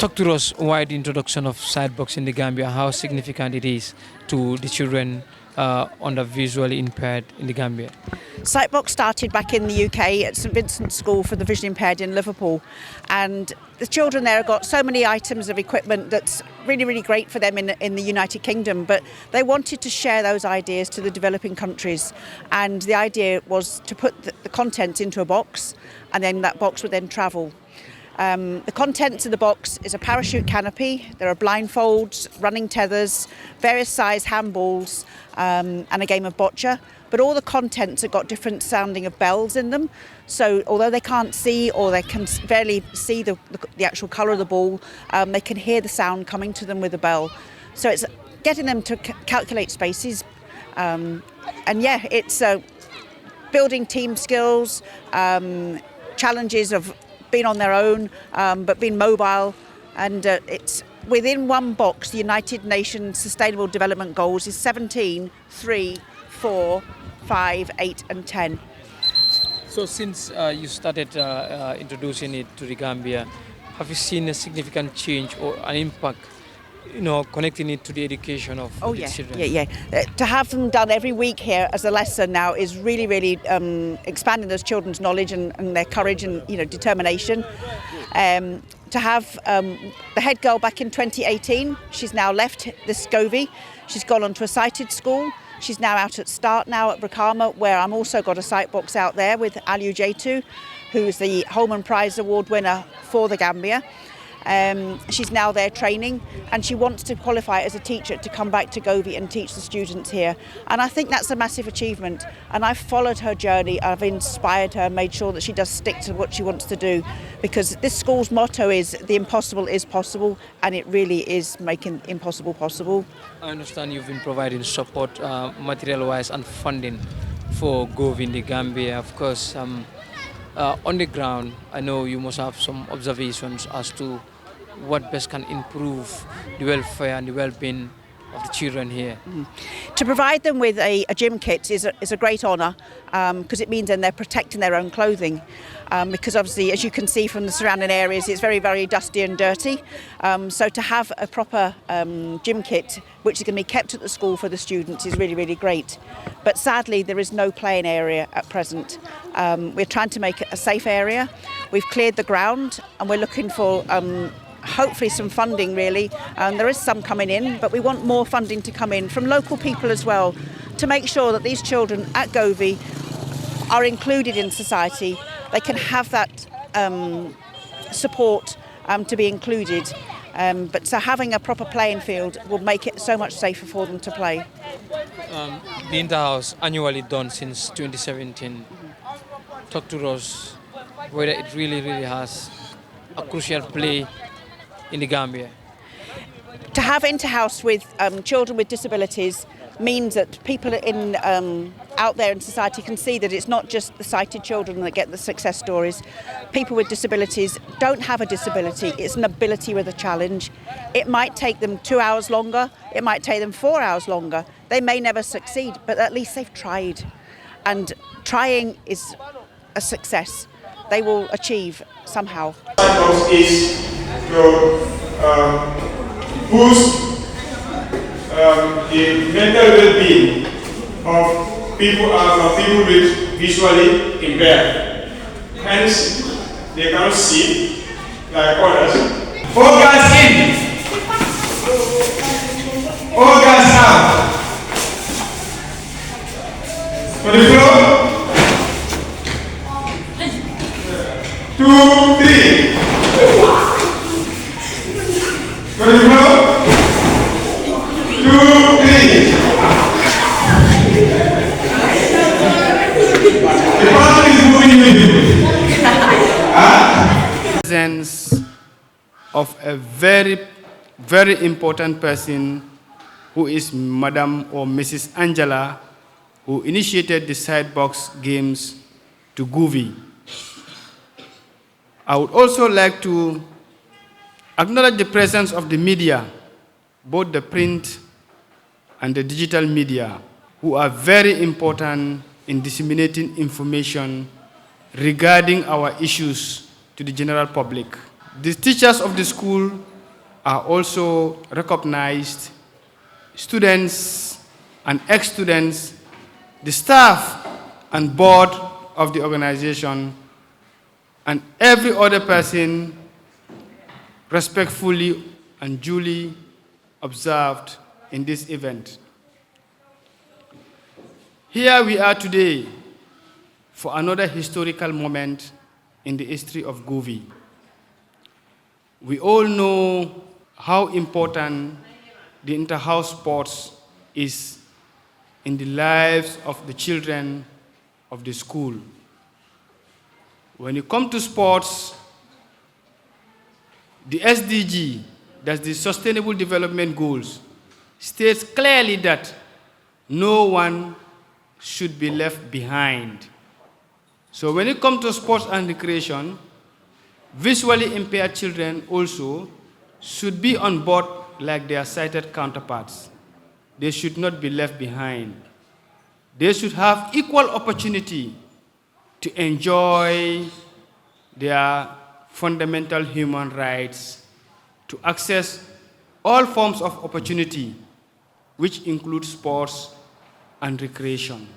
Talk to us why the introduction of sidebox in the Gambia, how significant it is to the children under visually impaired in the Gambia. Sightbox started back in the UK at St Vincent's School for the Visually Impaired in Liverpool, and the children there have got so many items of equipment that's really, really great for them in the United Kingdom, but they wanted to share those ideas to the developing countries, and the idea was to put the contents into a box, and then that box would then travel. The contents of the box is a parachute canopy, there are blindfolds, running tethers, various size handballs, and a game of bocce. But all the contents have got different sounding of bells in them. So although they can't see or they can barely see the actual colour of the ball, they can hear the sound coming to them with a bell. So it's getting them to calculate spaces. And yeah, it's building team skills, challenges of being on their own, but being mobile. And it's within one box, the United Nations Sustainable Development Goals is 17, 3, 4, 5, 8 and 10. So since you started introducing it to the Gambia, have you seen a significant change or an impact, connecting it to the education of the children? Yeah. To have them done every week here as a lesson now is really, really expanding those children's knowledge and their courage and determination. To have the head girl back in 2018, she's now left this Govi. She's gone on to a sighted school. She's now out at Start now at Brikama, where I'm also got a sight box out there with Aliu Jaitu, who's the Holman Prize Award winner for the Gambia. She's now there training, and she wants to qualify as a teacher to come back to Govi and teach the students here. And I think that's a massive achievement. And I've followed her journey, I've inspired her, made sure that she does stick to what she wants to do, because this school's motto is the impossible is possible, and it really is making impossible possible. I understand you've been providing support material-wise and funding for Govi in the Gambia. Of course, on the ground, I know you must have some observations as to what best can improve the welfare and the well-being of the children here. To provide them with a gym kit is a great honour, because it means then they're protecting their own clothing. Because obviously, as you can see from the surrounding areas, it's very, very dusty and dirty. So to have a proper gym kit, which is going to be kept at the school for the students, is really, really great. But sadly, there is no playing area at present. We're trying to make it a safe area. We've cleared the ground, and we're looking for hopefully some funding, really. There is some coming in, but we want more funding to come in from local people as well, to make sure that these children at Govi are included in society. They can have that support to be included. But so having a proper playing field will make it so much safer for them to play. The Interhouse annually done since 2017. Talk to us whether it really, really has a crucial play in the Gambia. To have Interhouse with children with disabilities means that people out there in society can see that it's not just the sighted children that get the success stories. People with disabilities don't have a disability, it's an ability with a challenge. It might take them 2 hours longer, it might take them 4 hours longer. They may never succeed, but at least they've tried. And trying is a success. They will achieve somehow. Is to boost the mental well-being of people with visually impaired. Hence, they cannot see like others. All guys in. All guys out. For the floor. 2, 3. For the floor. 2, 3. The person is moving with you. Presence of a very, very important person who is Madam or Mrs. Angela, who initiated the sidebox games to Govi. I would also like to acknowledge the presence of the media, both the print and the digital media, who are very important in disseminating information regarding our issues to the general public. The teachers of the school are also recognized, students and ex-students, the staff and board of the organization, and every other person respectfully and duly observed in this event. Here we are today for another historical moment in the history of Govi. We all know how important the inter-house sports is in the lives of the children of the school. When you come to sports, the SDG, that's the Sustainable Development Goals, states clearly that no one should be left behind. So when it comes to sports and recreation, visually impaired children also should be on board like their sighted counterparts. They should not be left behind. They should have equal opportunity to enjoy their fundamental human rights, to access all forms of opportunity, which include sports and recreation.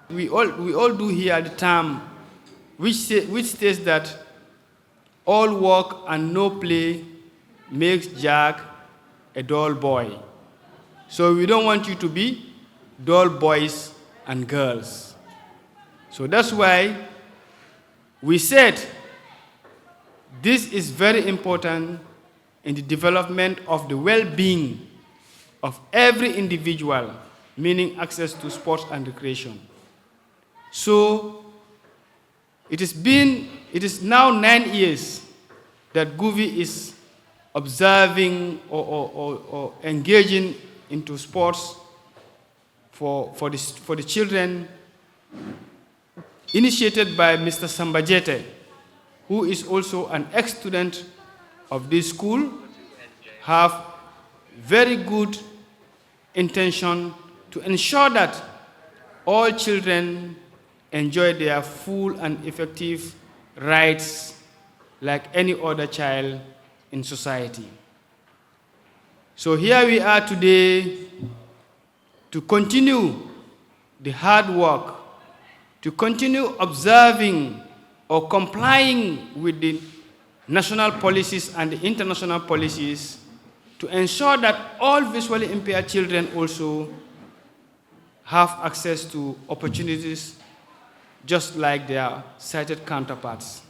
We all do hear the term which states that all work and no play makes Jack a dull boy. So we don't want you to be dull boys and girls. So that's why we said this is very important in the development of the well-being of every individual, meaning access to sports and recreation. So it is now 9 years that Govi is observing or engaging into sports for the children, initiated by Mr. Sambajete, who is also an ex-student of this school, have very good intention to ensure that all children enjoy their full and effective rights like any other child in society. So here we are today to continue the hard work, to continue observing or complying with the national policies and the international policies to ensure that all visually impaired children also have access to opportunities just like their sighted counterparts.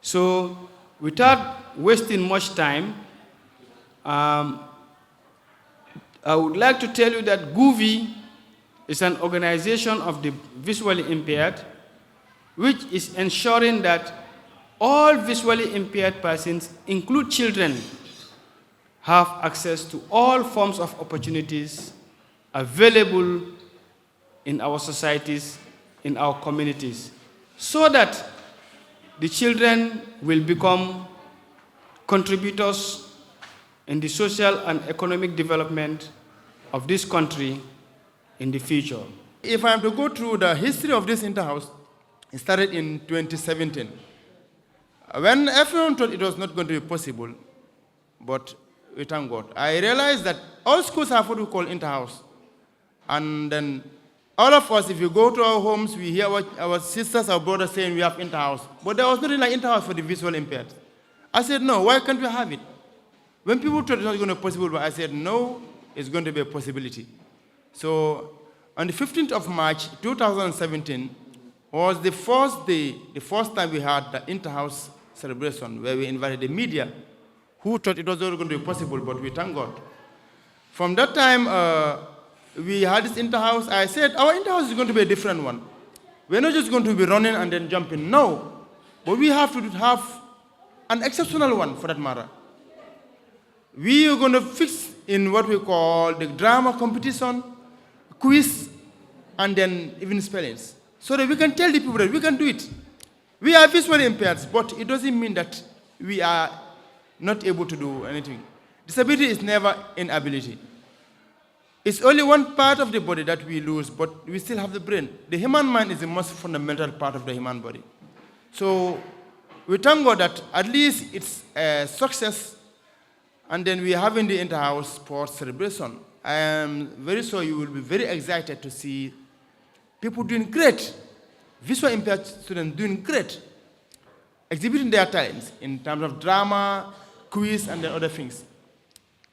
So without wasting much time, I would like to tell you that Govi is an organization of the visually impaired, which is ensuring that all visually impaired persons, include children, have access to all forms of opportunities available in our societies, in our communities, so that the children will become contributors in the social and economic development of this country in the future. If I am to go through the history of this interhouse, it started in 2017. When everyone thought it was not going to be possible, but we thank God. I realized that all schools have what we call interhouse. And then all of us, if you go to our homes, we hear what our sisters, our brothers saying we have interhouse. But there was nothing like interhouse for the visual impaired. I said, no, why can't we have it? When people thought it was going to be possible, but I said, no, it's going to be a possibility. So on the 15th of March, 2017, was the first day, the first time we had the interhouse celebration where we invited the media who thought it was not going to be possible, but we thank God. From that time, we had this interhouse. I said, our interhouse is going to be a different one. We're not just going to be running and then jumping, no. But we have to have an exceptional one for that matter. We are going to fix in what we call the drama competition, quiz, and then even spellings, so that we can tell the people that we can do it. We are visually impaired, but it doesn't mean that we are not able to do anything. Disability is never inability. It's only one part of the body that we lose, but we still have the brain. The human mind is the most fundamental part of the human body. So we thank God that at least it's a success, and then we are having the inter-house sports celebration. I am very sure you will be very excited to see people doing great, visual impaired students doing great, exhibiting their talents in terms of drama, quiz, and the other things.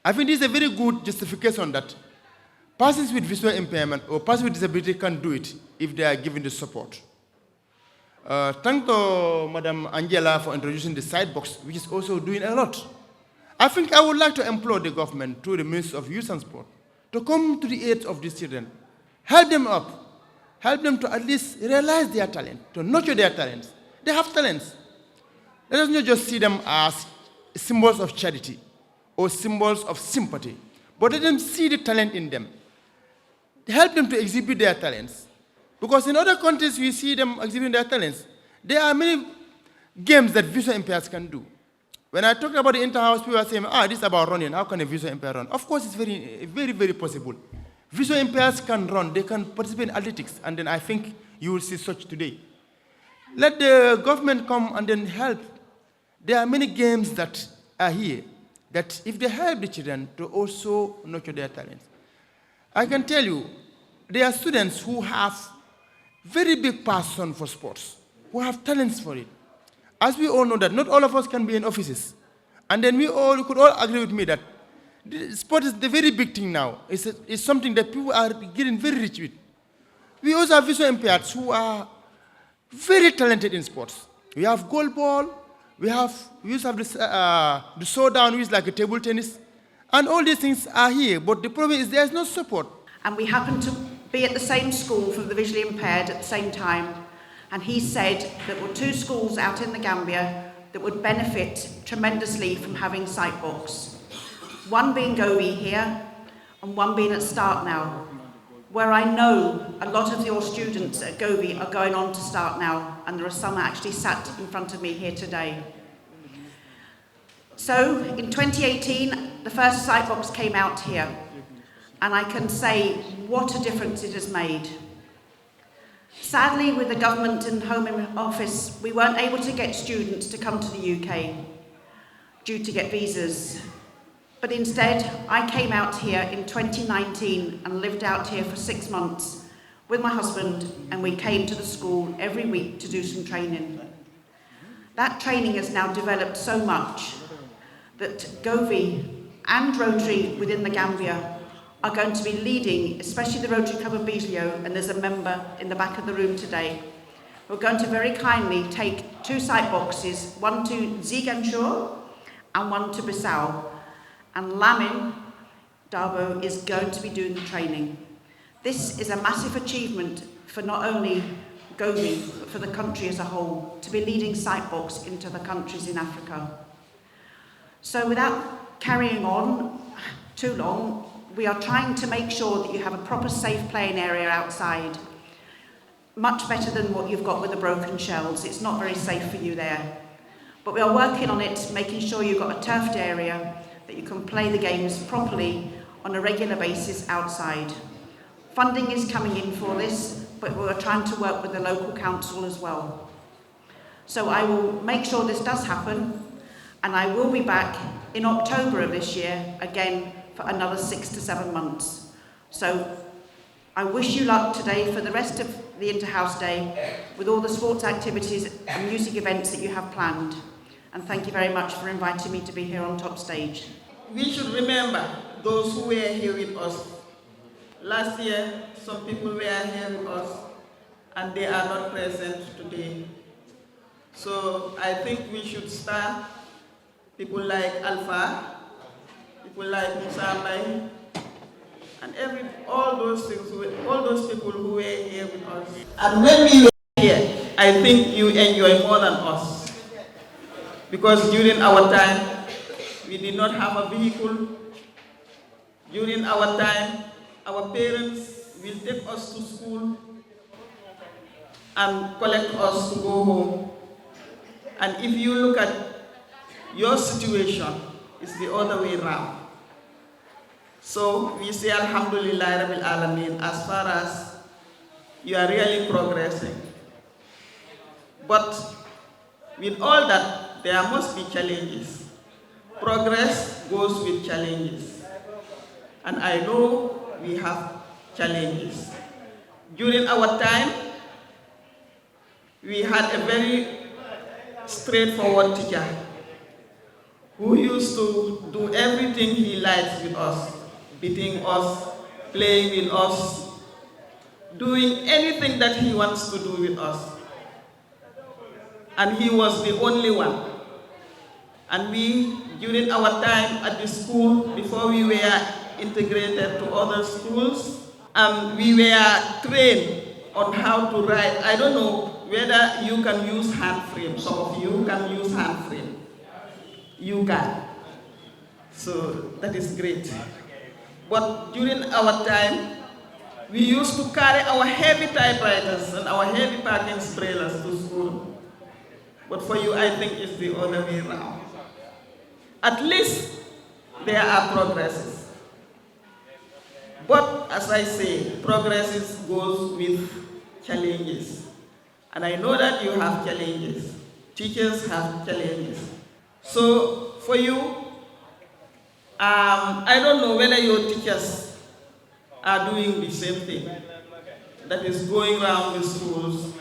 I think this is a very good justification that persons with visual impairment or persons with disability can do it if they are given the support. Thank to Madam Angela for introducing the side box, which is also doing a lot. I think I would like to implore the government through the Ministry of Youth and Sport to come to the aid of these children, help them up, help them to at least realize their talent, to nurture their talents. They have talents. Let us not just see them as symbols of charity or symbols of sympathy, but let them see the talent in them. Help them to exhibit their talents. Because in other countries, we see them exhibiting their talents. There are many games that visual impaired can do. When I talk about the inter-house, people are saying, this is about running. How can a visual impaired run? Of course, it's very, very, very possible. Visual impaired can run. They can participate in athletics. And then I think you will see such today. Let the government come and then help. There are many games that are here that if they help the children to also nurture their talents. I can tell you, there are students who have very big passion for sports, who have talents for it. As we all know that not all of us can be in offices. And then you could all agree with me that sport is the very big thing now. It's something that people are getting very rich with. We also have visual impaired who are very talented in sports. We have goalball, we used to have the showdown, which is like a table tennis. And all these things are here, but the problem is there's no support. And we happen to be at the same school for the visually impaired at the same time. And he said that there were two schools out in the Gambia that would benefit tremendously from having sight books. One being Govi here, and one being at Start Now, where I know a lot of your students at Govi are going on to Start Now, and there are some actually sat in front of me here today. So in 2018, the first sight box came out here, and I can say what a difference it has made. Sadly, with the government and Home Office, we weren't able to get students to come to the UK due to get visas. But instead, I came out here in 2019 and lived out here for 6 months with my husband, and we came to the school every week to do some training. That training has now developed so much that Govi and Rotary within the Gambia are going to be leading, especially the Rotary Club of Bisleo, and there's a member in the back of the room today. We're going to very kindly take 2 sight boxes, one to Ziguinchor and one to Bissau. And Lamin Dabo is going to be doing the training. This is a massive achievement for not only Govi, but for the country as a whole, to be leading sight box into the countries in Africa. So without carrying on too long, we are trying to make sure that you have a proper safe playing area outside. Much better than what you've got with the broken shells. It's not very safe for you there. But we are working on it, making sure you've got a turfed area that you can play the games properly on a regular basis outside. Funding is coming in for this, but we're trying to work with the local council as well. So I will make sure this does happen, and I will be back in October of this year again for another 6 to 7 months. So I wish you luck today for the rest of the Inter-House Day with all the sports activities and music events that you have planned. And thank you very much for inviting me to be here on top stage. We should remember those who were here with us. Last year, some people were here with us and they are not present today. So I think we should start people like Alpha, people like Musambai, and all those people who were here with us. And when we were here, I think you enjoy more than us. Because during our time, we did not have a vehicle. During our time, our parents will take us to school and collect us to go home. And if you look at your situation, it's the other way around. So we say Alhamdulillah Rabbil Alameen as far as you are really progressing. But with all that, there must be challenges. Progress goes with challenges. And I know we have challenges. During our time, we had a very straightforward teacher who used to do everything he likes with us, beating us, playing with us, doing anything that he wants to do with us. And he was the only one. And we, during our time at the school, before we were integrated to other schools, we were trained on how to write. I don't know whether you can use hand frame. Some of you can use hand frame. You can. So that is great. But during our time, we used to carry our heavy typewriters and our heavy packing trailers to school. But for you, I think it's the other way around. At least there are progresses. But as I say, progresses goes with challenges. And I know that you have challenges. Teachers have challenges. So for you, I don't know whether your teachers are doing the same thing, that is going around the schools.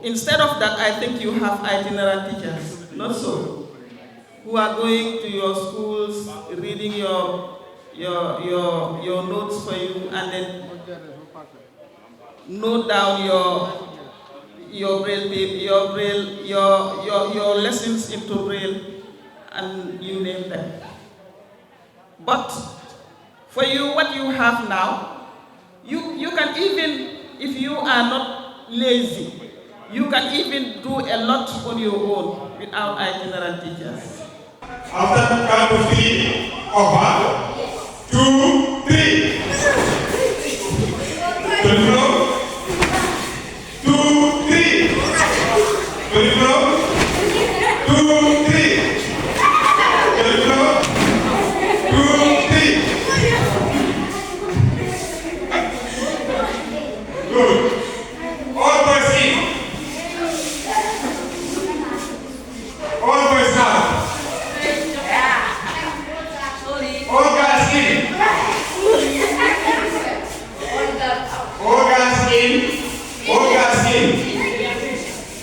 Instead of that, I think you have itinerant teachers, not so, who are going to your schools, reading your notes for you, and then note down your lessons into Braille, and you name them. But for you, what you have now, you can even, if you are not lazy, you can even do a lot on your own without itinerant teachers. After calligraphy, over,